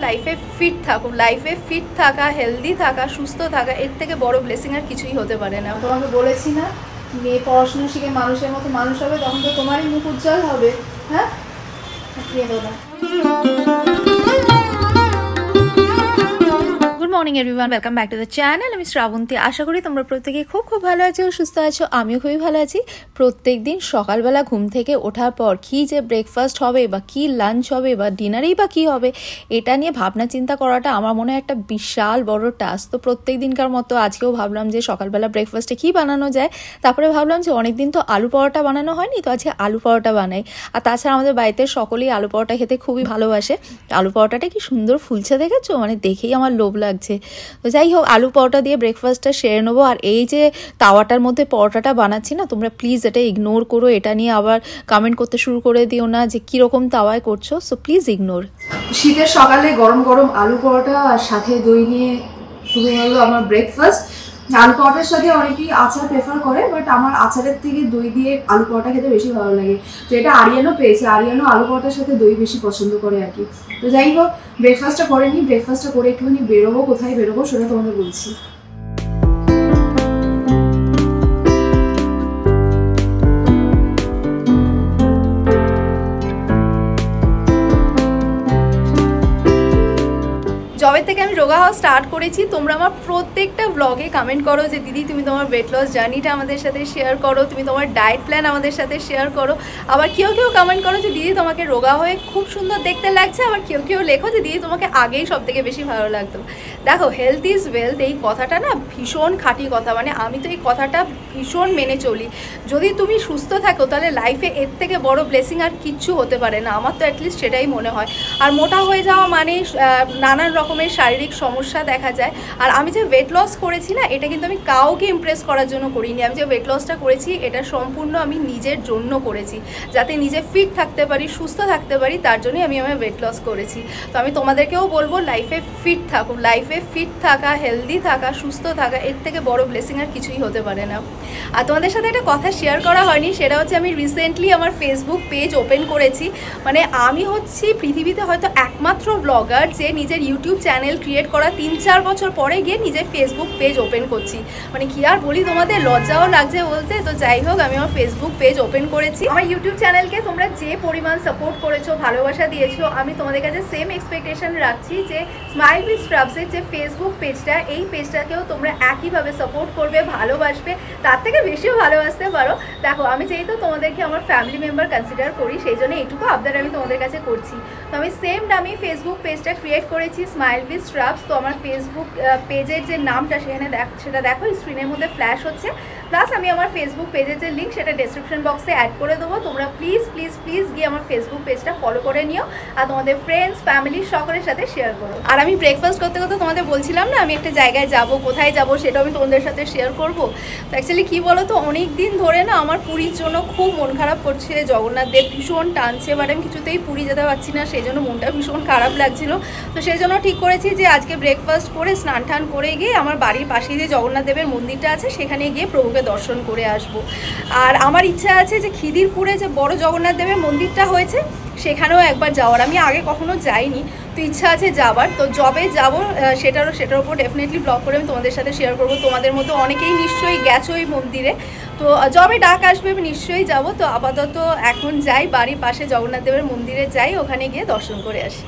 লাইফে ফিট থাকো, লাইফে ফিট থাকা, হেলদি থাকা, সুস্থ থাকা, এর থেকে বড় ব্লেসিং আর কিছুই হতে পারে না। তোমাকে বলেছি না, মেয়ে পড়াশোনা শিখে মানুষের মতো মানুষ হবে, তখন তো তোমারই মুখ উজ্জ্বল হবে। হ্যাঁ, good morning everyone, welcome back to the channel. আমি শ্রাবন্তী। আশা করি তোমরা প্রত্যেকে খুব ভালো আছো, সুস্থ আছো। আমিও খুবই ভালো আছি। প্রত্যেক দিন সকালবেলা ঘুম থেকে ওঠার পর কী যে ব্রেকফাস্ট হবে বা কী লাঞ্চ হবে বা ডিনারেই বা কী হবে, এটা নিয়ে ভাবনা চিন্তা করাটা আমার মনে হয় একটা বিশাল বড় টাস্ক। তো প্রত্যেক দিনকার মতো আজকেও ভাবলাম যে সকালবেলা ব্রেকফাস্টে কী বানানো যায়। তারপরে ভাবলাম যে অনেকদিন তো আলু পরোটা বানানো হয়নি, তো আজকে আলু পরোটা বানাই। আর তাছাড়া আমাদের বাড়িতে সকলেই আলু পরোটা খেতে খুবই ভালোবাসে। আলু পরোটাটা কি সুন্দর ফুলছে দেখেছো, মানে দেখেই আমার লোভ লাগছে। তো যাই হোক, আলু পরোটা দিয়ে ব্রেকফাস্টটা সেরে নেবো। আর এই যে তাওয়াটার মধ্যে পরোটাটা বানাচ্ছি না, তোমরা প্লিজ এটা ইগনোর করো। এটা নিয়ে আবার কমেন্ট করতে শুরু করে দিও না যে কীরকম তাওয়ায় করছো, সো প্লিজ ইগনোর। শীতের সকালে গরম গরম আলু পরোটা আর সাথে দই নিয়ে শুরু হলো আমার ব্রেকফাস্ট। আলু পরোটার সাথে অনেকেই আচার প্রেফার করে, বাট আমার আচারের থেকে দই দিয়ে আলু পরোটা খেতে বেশি ভালো লাগে। তো এটা আরিয়ানও পেয়েছে, আরিয়ানও আলু পরোটার সাথে দই বেশি পছন্দ করে আর কি। তো যাই হোক, ব্রেকফাস্টটা করে নিই। ব্রেকফাস্টটা করে একটুখানি বেরোবো, কোথায় বেরোবো সেটা তোমাদের বলছি। জবের থেকে আমি রোগা হওয়া স্টার্ট করেছি, তোমরা আমার প্রত্যেকটা ব্লগে কমেন্ট করো যে দিদি তুমি তোমার ওয়েট লস জার্নিটা আমাদের সাথে শেয়ার করো, তুমি তোমার ডায়েট প্ল্যান আমাদের সাথে শেয়ার করো। আবার কেউ কমেন্ট করো যে দিদি তোমাকে রোগা হয়ে খুব সুন্দর দেখতে লাগছে। আবার কেউ লেখো যে দিদি তোমাকে আগেই সব থেকে বেশি ভালো লাগতো। দেখো, হেলথ ইজ ওয়েলথ, এই কথাটা না ভীষণ খাঁটি কথা। মানে আমি তো এই কথাটা ভীষণ মেনে চলি। যদি তুমি সুস্থ থাকো তাহলে লাইফে এর থেকে বড় ব্লেসিং আর কিচ্ছু হতে পারে না। আমার তো অ্যাটলিস্ট সেটাই মনে হয়। আর মোটা হয়ে যাওয়া মানে নানান রকমের শারীরিক সমস্যা দেখা যায়। আর আমি যে ওয়েট লস করেছি না, এটা কিন্তু আমি কাউকে ইমপ্রেস করার জন্য করিনি। আমি যে ওয়েট লসটা করেছি এটা সম্পূর্ণ আমি নিজের জন্য করেছি, যাতে নিজে ফিট থাকতে পারি, সুস্থ থাকতে পারি। তার জন্যই আমি আমার ওয়েট লস করেছি। তো আমি তোমাদেরকেও বলবো লাইফে ফিট থাকো, লাইফে ফিট থাকা, হেলদি থাকা, সুস্থ থাকা, এর থেকে বড় ব্লেসিং আর কিছুই হতে পারে না। আর তোমাদের সাথে একটা কথা শেয়ার করা হয়নি, সেটা হচ্ছে আমি রিসেন্টলি আমার ফেসবুক পেজ ওপেন করেছি। মানে আমি হচ্ছি পৃথিবীতে হয়তো একমাত্র ব্লগার যে নিজের ইউটিউব চ্যানেল ক্রিয়েট করা 3-4 বছর পরে গিয়ে নিজের ফেসবুক পেজ ওপেন করছি। মানে কি আর বলি, তোমাদের লজ্জাও লাগছে বলতে। তো যাই হোক, আমি আমার ফেসবুক পেজ ওপেন করেছি। আমার ইউটিউব চ্যানেলকে তোমরা যে পরিমাণ সাপোর্ট করেছো, ভালোবাসা দিয়েছো, আমি তোমাদের কাছে সেম এক্সপেকটেশন রাখছি যে স্মাইল উইথ শ্রাবসের যে ফেসবুক পেজটা, এই পেজটাকেও তোমরা একইভাবে সাপোর্ট করবে, ভালোবাসবে, তার থেকে বেশিও ভালোবাসতে পারো। দেখো, আমি যেহেতু তোমাদেরকে আমার ফ্যামিলি মেম্বার কনসিডার করি, সেই জন্য এইটুকু আবদার আমি তোমাদের কাছে করছি। তো আমি সেম নামে ফেসবুক পেজটা ক্রিয়েট করেছি, স্মাইল উইথ শ্রাবস। তো আমার ফেসবুক পেজের যে নামটা সেটা দেখো স্ক্রিনের মধ্যে ফ্ল্যাশ হচ্ছে। প্লাস আমি আমার ফেসবুক পেজের যে লিঙ্ক সেটা ডেসক্রিপশন বক্সে অ্যাড করে দেবো। তোমরা প্লিজ প্লিজ প্লিজ গিয়ে আমার ফেসবুক পেজটা ফলো করে নিও আর তোমাদের ফ্রেন্ডস, ফ্যামিলির সকলের সাথে শেয়ার করো। আর আমি ব্রেকফাস্ট করতে করতে তোমাদের বলছিলাম না আমি একটা জায়গায় যাব, কোথায় যাব সেটা আমি তোমাদের সাথে শেয়ার করবো। তো অ্যাকচুয়ালি কী বলো তো, অনেক দিন ধরে না আমার পুরীর জন্য খুব মন খারাপ করছে। জগন্নাথ দেব ভীষণ টানছে, বাট আমি কিছুতেই পুরী যেতে পারছি না, সেই জন্য মনটা ভীষণ খারাপ লাগছিল। তো সেই জন্য ঠিক করেছি যে আজকে ব্রেকফাস্ট করে স্নান টান করে গিয়ে আমার বাড়ির পাশেই যে জগন্নাথ দেবের মন্দিরটা আছে সেখানে গিয়ে প্রভুকে দর্শন করে আসব। আর আমার ইচ্ছা আছে যে খিদিরপুরে যে বড় জগন্নাথ দেবের মন্দিরটা হয়েছে সেখানেও একবার যাওয়ার। আমি আগে কখনো যাইনি, তো ইচ্ছা আছে যাবার। তো জবে যাব সেটার উপর ডেফিনেটলি ব্লগ করে আমি তোমাদের সাথে শেয়ার করবো। তোমাদের মতো অনেকেই নিশ্চয়ই গেছো ওই মন্দিরে, তো জবে ডাক আসবে আমি নিশ্চয়ই যাব। তো আপাতত এখন যাই, বাড়ির পাশে জগন্নাথ দেবের মন্দিরে যাই, ওখানে গিয়ে দর্শন করে আসি।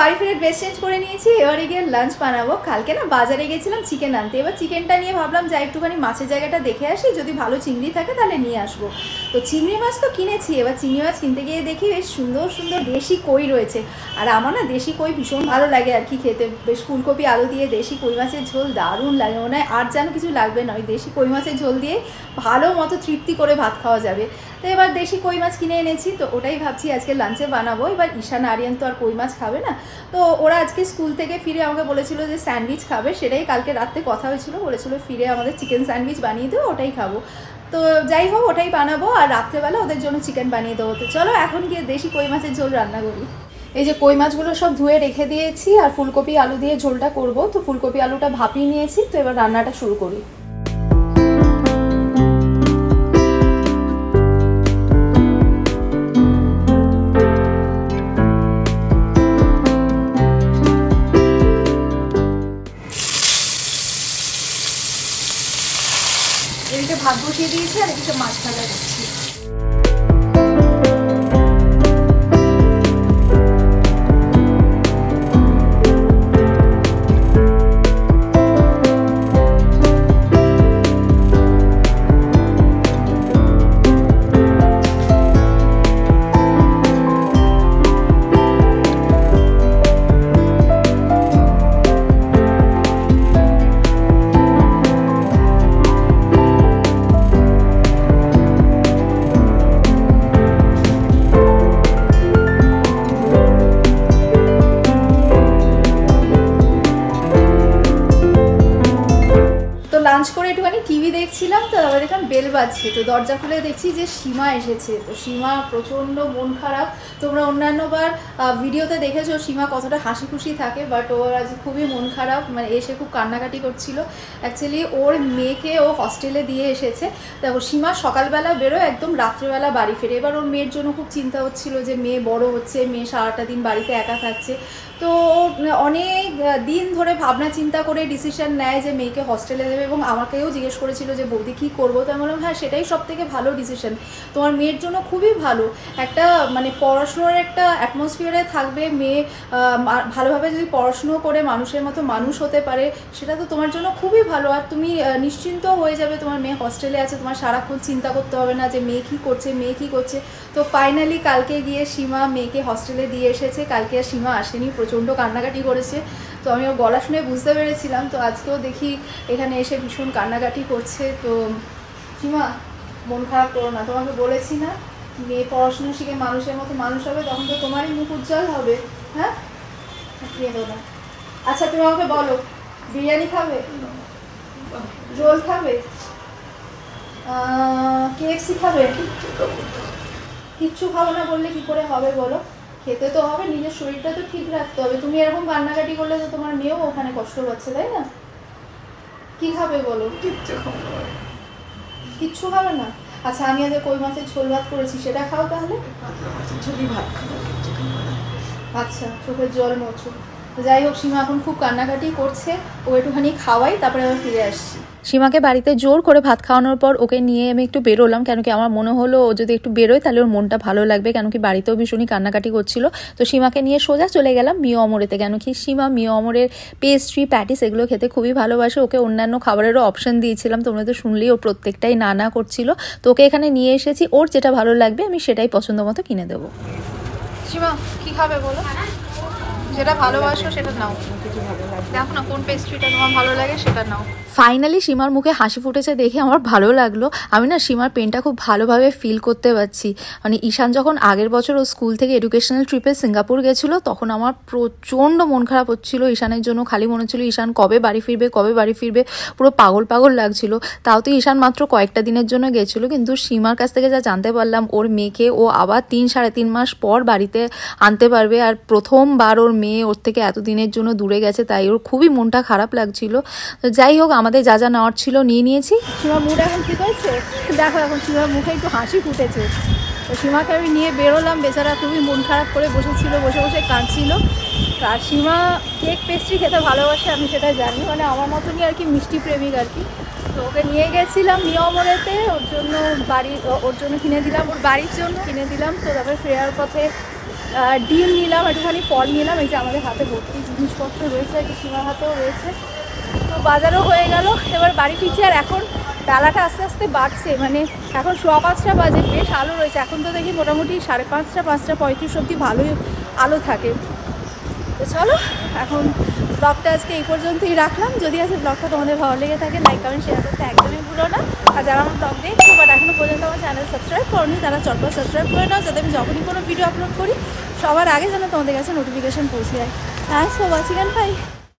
বাড়ি ফিরে ড্রেস চেঞ্জ করে নিয়েছি, এবারে গিয়ে লাঞ্চ বানাবো। কালকে না বাজারে গেছিলাম চিকেন আনতে, এবার চিকেনটা নিয়ে ভাবলাম যে একটুখানি মাছের জায়গাটা দেখে আসি, যদি ভালো চিংড়ি থাকে তাহলে নিয়ে আসবো। তো চিংড়ি মাছ তো কিনেছি, এবার চিংড়ি মাছ কিনতে গিয়ে দেখি বেশ সুন্দর সুন্দর দেশি কই রয়েছে। আর আমার না দেশি কই ভীষণ ভালো লাগে আর কি খেতে, বেশ ফুলকপি আলু দিয়ে দেশি কই মাছের ঝোল দারুণ লাগে, মনে হয় আর যেন কিছু লাগবে না, ওই দেশি কই মাছের ঝোল দিয়ে ভালো মতো তৃপ্তি করে ভাত খাওয়া যাবে। তো এবার দেশি কই মাছ কিনে এনেছি, তো ওটাই ভাবছি আজকে লাঞ্চে বানাবো। এবার ঈশান আরিয়ান তো আর কই মাছ খাবে না, তো ওরা আজকে স্কুল থেকে ফিরে আমাকে বলেছিল যে স্যান্ডউইচ খাবে, সেটাই কালকে রাতে কথা হয়েছিল, বলেছিল ফিরে আমাদের চিকেন স্যান্ডউইচ বানিয়ে দেবো, ওটাই খাবো। তো যাই হোক ওটাই বানাবো, আর রাত্রেবেলা ওদের জন্য চিকেন বানিয়ে দেবো। তো চলো এখন গিয়ে দেশি কই মাছের ঝোল রান্না করি। এই যে কই মাছগুলো সব ধুয়ে রেখে দিয়েছি, আর ফুলকপি আলু দিয়ে ঝোলটা করব। তো ফুলকপি আলুটা ভাপিয়ে নিয়েছি, তো এবার রান্নাটা শুরু করি। এদিকে ভাত বসিয়ে দিয়েছি, আর এদিকে মাছ ভাজা করছি। লাঞ্চ করে একটুখানি টিভি দেখছিলাম, তো তারপরে দেখলাম বেল বাজছে, তো দরজা খুলে দেখছি যে সীমা এসেছে। তো সীমা প্রচণ্ড মন খারাপ, তোমরা অন্যান্যবার ভিডিওতে দেখেছো সীমা কতটা হাসি খুশি থাকে, বাট ওর আজ খুবই মন খারাপ, মানে এসে খুব কান্নাকাটি করছিল। অ্যাকচুয়ালি ওর মেয়েকে ও হস্টেলে দিয়ে এসেছে। দেখো সীমা সকালবেলা বেরোয়, একদম রাত্রেবেলা বাড়ি ফেরে। এবার ওর মেয়ের জন্য খুব চিন্তা হচ্ছিল যে মেয়ে বড় হচ্ছে, মেয়ে সারাটা দিন বাড়িতে একা থাকছে। তো অনেক দিন ধরে ভাবনা চিন্তা করে ডিসিশন নেয় যে মেয়েকে হস্টেলে দেবে, এবং আমাকেও জিজ্ঞেস করেছিল যে বৌদি কী করবো। তো আমি বললাম হ্যাঁ সেটাই সব থেকে ভালো ডিসিশন, তোমার মেয়ের জন্য খুবই ভালো। একটা মানে পড়াশুনোর একটা অ্যাটমসফিয়ারে থাকবে মেয়ে, ভালোভাবে যদি পড়াশুনো করে মানুষের মতো মানুষ হতে পারে, সেটা তো তোমার জন্য খুবই ভালো। আর তুমি নিশ্চিন্ত হয়ে যাবে, তোমার মেয়ে হস্টেলে আছে, তোমার সারাক্ষণ চিন্তা করতে হবে না যে মেয়ে কী করছে, মেয়ে কী করছে। তো ফাইনালি কালকে গিয়ে সীমা মেয়েকে হস্টেলে দিয়ে এসেছে। কালকে আর সীমা আসেনি, প্রচণ্ড কান্নাকাটি করেছে। তো আমি ওর গলা শুনে বুঝতে পেরেছিলাম। তো আজকেও দেখি এখানে এসে ভীষণ কান্নাকাটি করছে। তো সীমা মন খারাপ করো না, তোমাকে বলেছি না মেয়ে পড়াশুনো শিখে মানুষের মতো মানুষ হবে, তখন তো তোমারই মুখ উজ্জ্বল হবে। হ্যাঁ খেয়ে দেবো না। আচ্ছা তুমি আমাকে বলো, বিরিয়ানি খাবে, রোল খাবে, KFC খাবে? কিচ্ছু খাবো না বললে কি করে হবে বলো? খেতে তো হবে, নিজের শরীরটা তো ঠিক রাখতে হবে। তুমি এরকম কান্নাকাটি করলে তো তোমার মেয়েও ওখানে কষ্ট পাচ্ছে, তাই না? কি খাবে বলো? কিচ্ছু খাবে না? আচ্ছা আমি আজ কই মাছের ঝোল ভাত করেছি, সেটা খাও তাহলে। আচ্ছা চোখের জল মোছো। যাই হোক সীমা এখন খুব কান্নাকাটি করছে, ও একটুখানি খাওয়াই তারপরে আবার ফিরে আসছি। সীমাকে বাড়িতে জোর করে ভাত খাওয়ানোর পর ওকে নিয়ে আমি একটু বেরোলাম, কেন কি আমার মনে হলো ও যদি একটু বেরোয় তাহলে ওর মনটা ভালো লাগবে, কেন কি বাড়িতেও ভীষণই কান্নাকাটি করছিল। তো সীমাকে নিয়ে সোজা চলে গেলাম মিও অমরেতে, কেন কি সীমা মিও অমরের পেস্ট্রি প্যাটিস এগুলো খেতে খুবই ভালোবাসে। ওকে অন্যান্য খাবারেরও অপশন দিয়েছিলাম, তোমরা তো শুনলেই ও প্রত্যেকটাই না না করছিল। তো ওকে এখানে নিয়ে এসেছি, ওর যেটা ভালো লাগবে আমি সেটাই পছন্দ মতো কিনে দেবো। সীমা কি খাবে বলো? যেটা ভালোবাসো সেটা নাও, দেখো না কোন পেস্ট্রিটা তোমার ভালো লাগে সেটা নাও। ফাইনালি সীমার মুখে হাসি ফুটেছে দেখে আমার ভালো লাগলো। আমি না সীমার পেনটা খুব ভালোভাবে ফিল করতে পারছি। মানে ঈশান যখন আগের বছর ও স্কুল থেকে এডুকেশনাল ট্রিপে সিঙ্গাপুর গেছিলো, তখন আমার প্রচণ্ড মন খারাপ হচ্ছিলো ঈশানের জন্য। খালি মনে হচ্ছিলো ঈশান কবে বাড়ি ফিরবে, কবে বাড়ি ফিরবে, পুরো পাগল পাগল লাগছিল। তাও তো ঈশান মাত্র কয়েকটা দিনের জন্য গেছিলো, কিন্তু সীমার কাছ থেকে যা জানতে পারলাম ওর মেয়েকে ও আবার 3-3.5 মাস পর বাড়িতে আনতে পারবে। আর প্রথমবার ওর মেয়ে ওর থেকে এতদিনের জন্য দূরে গেছে, তাই ওর খুবই মনটা খারাপ লাগছিল। তো যাই হোক আমাদের যা যা নেওয়ার ছিল নিয়ে নিয়েছি। সীমার মুড এখন ঠিক হয়েছে, দেখো এখন সীমার মুখে একটু হাসি ফুটেছে। তো সীমাকে আমি নিয়ে বেরোলাম, বেচারা খুবই মন খারাপ করে বসেছিল, বসে বসে কাঁদছিল। আর সীমা কেক পেস্ট্রি খেতে ভালোবাসে, আমি সেটা জানি, মানে আমার মতনই আর কি মিষ্টি প্রেমিক আর কি। তো ওকে নিয়ে গেছিলাম মিও অমরেতে, ওর জন্য কিনে দিলাম, ওর বাড়ির জন্য কিনে দিলাম। তো তারপরে ফেরার পথে ডিম নিলাম, একটুখানি ফল নিলাম। এই যে আমাদের হাতে ভর্তি জিনিসপত্র রয়েছে, একটু সীমার হাতেও রয়েছে। তো বাজারও হয়ে গেল, এবার বাড়ি ফিরছি। আর এখন বেলাটা আস্তে আস্তে বাড়ছে, মানে এখন 5:15 বাজে, বেশ আলো রয়েছে। এখন তো দেখি মোটামুটি 5:30, 5:35 অবধি ভালোই আলো থাকে। তো চলো এখন ব্লগটা আজকে এই পর্যন্তই রাখলাম। যদি আজকে ব্লগটা তোমাদের ভালো লেগে থাকে, লাইক কমেন্ট শেয়ার করতে একদমই ভুলো না। আর যারা আমার ব্লগ দেখছো বাট এখনও পর্যন্ত আমার চ্যানেল সাবস্ক্রাইব করোনি, তারা চটপট সাবস্ক্রাইব করে নাও, যাতে আমি যখনই কোনো ভিডিও আপলোড করি সবার আগে যেন তোমাদের কাছে নোটিফিকেশান পৌঁছে যায়। Thanks for watching and by.